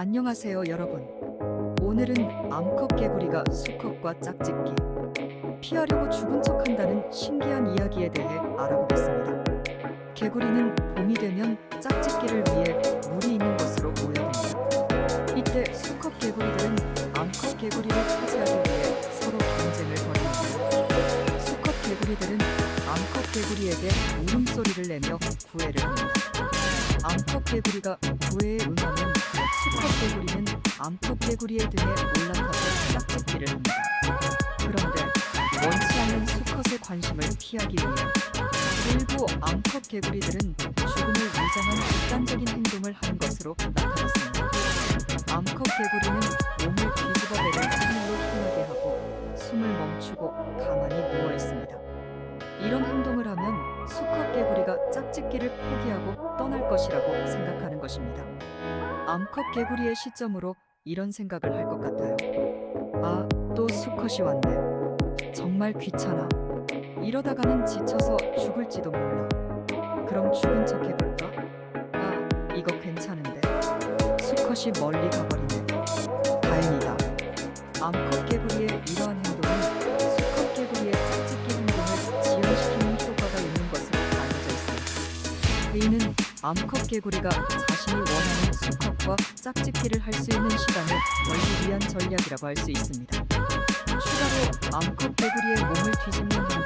안녕하세요 여러분. 오늘은 암컷 개구리가 수컷과 짝짓기, 피하려고 죽은 척한다는 신기한 이야기에 대해 알아보겠습니다. 개구리는 봄이 되면 짝짓기를 위해 물이 있는 곳으로 모여듭니다. 이때 수컷 개구리들은 암컷 개구리를 차지하기 위해 서로 경쟁을 벌이는데요. 수컷 개구리들은 암컷 개구리에게 울음소리를 내며 구애를 합니다. 암컷 개구리가 구애에 응하면 수컷 개구리는 암컷 개구리의 등에 올라타서 짝짓기를 합니다. 그런데 원치 않는 수컷의 관심을 피하기 위해 일부 암컷 개구리들은 죽음을 위장한 극단적인 행동을 하는 것으로 나타났습니다. 암컷 개구리는 몸을 뒤집어 배를 하늘로 향하게 하고 숨을 멈추고 가만히 누워 있습니다. 이런 행동을 하면 수컷 개구리가 짝짓기를 포기하고 떠날 것이라고 생각하는 것입니다. 암컷 개구리의 시점으로 이런 생각을 할 것 같아요. 아, 또 수컷이 왔네. 정말 귀찮아. 이러다가는 지쳐서 죽을지도 몰라. 그럼 죽은 척 해볼까? 아, 이거 괜찮은데. 수컷이 멀리 가버리네. 다행이다. 암컷 개구리의 이러한 행동은 수컷 개구리의 짝짓기 행동을 지연시키는 효과가 있는 것으로 알려져 있습니다. 회의는 암컷 개구리가 자신이 원하는 수컷과 짝짓기를 할 수 있는 시간을 벌기 위한 전략이라고 할 수 있습니다. 추가로 암컷 개구리의 몸을 뒤집는 행동은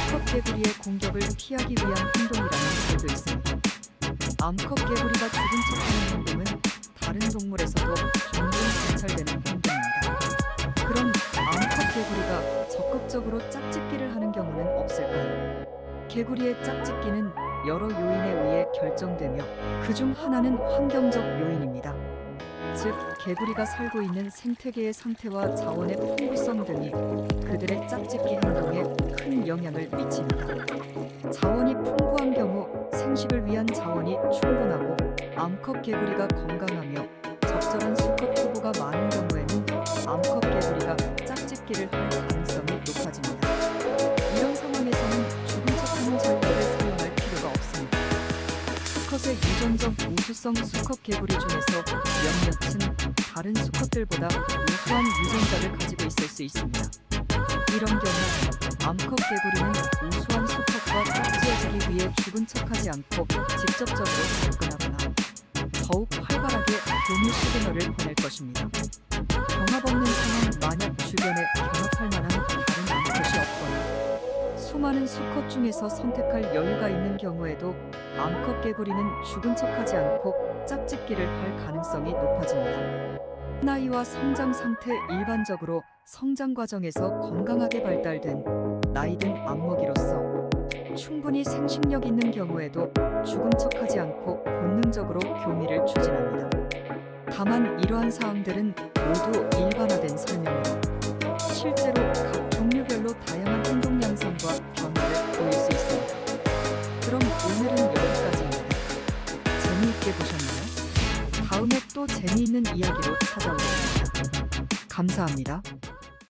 수컷 개구리의 공격을 피하기 위한 행동이라는 설도 있습니다. 암컷 개구리가 죽은 척하는 행동은 다른 동물에서도 종종 관찰되는 행동입니다. 그럼 암컷 개구리가 적극적으로 짝짓기를 하는 경우는 없을까요? 개구리의 짝짓기는 여러 요인에 의해 결정되며 그중 하나는 환경적 요인입니다. 즉, 개구리가 살고 있는 생태계의 상태와 자원의 풍부성 등이 그들의 짝짓기 행동에 큰 영향을 미칩니다. 자원이 풍부한 경우 생식을 위한 자원이 충분하고 암컷 개구리가 건강하며 적절한 수컷 후보가 많은 경우에는 암컷 개구리가 짝짓기를 할 가능성이 높아집니다. 이런 상황에서는 죽은 척하는 전략을 사용할 필요가 없습니다. 수컷의 유전적 우수성 수컷 개구리 중에서 몇몇은 다른 수컷들보다 우수한 유전자를 가지고 있을 수 있습니다. 이런 경우 암컷 개구리는 우수한 수컷과 짝지어지기 위해 죽은 척하지 않고 직접적으로 접근하거나 더욱 활발하게 교미 시그널을 보낼 것입니다. 경합 없는 상황, 만약 주변에 경합할 만한 다른 암컷이 없거나 수많은 수컷 중에서 선택할 여유가 있는 경우에도 암컷 개구리는 죽은 척하지 않고 짝짓기를 할 가능성이 높아집니다. 나이와 성장 상태, 일반적으로 성장 과정에서 건강하게 발달된 나이든 안먹이로서 충분히 생식력 있는 경우에도 죽은 척하지 않고 본능적으로 교미를 추진합니다. 다만 이러한 사항들은 모두 일반화된 설명으로 실제로 각 종류별로 다양한 행동 양상과 변화를 보일 수 있습니다. 그럼 오늘은 여기까지입니다. 재미있게 보셨나요? 다음에 또 재미있는 이야기로 찾아오겠습니다. 감사합니다.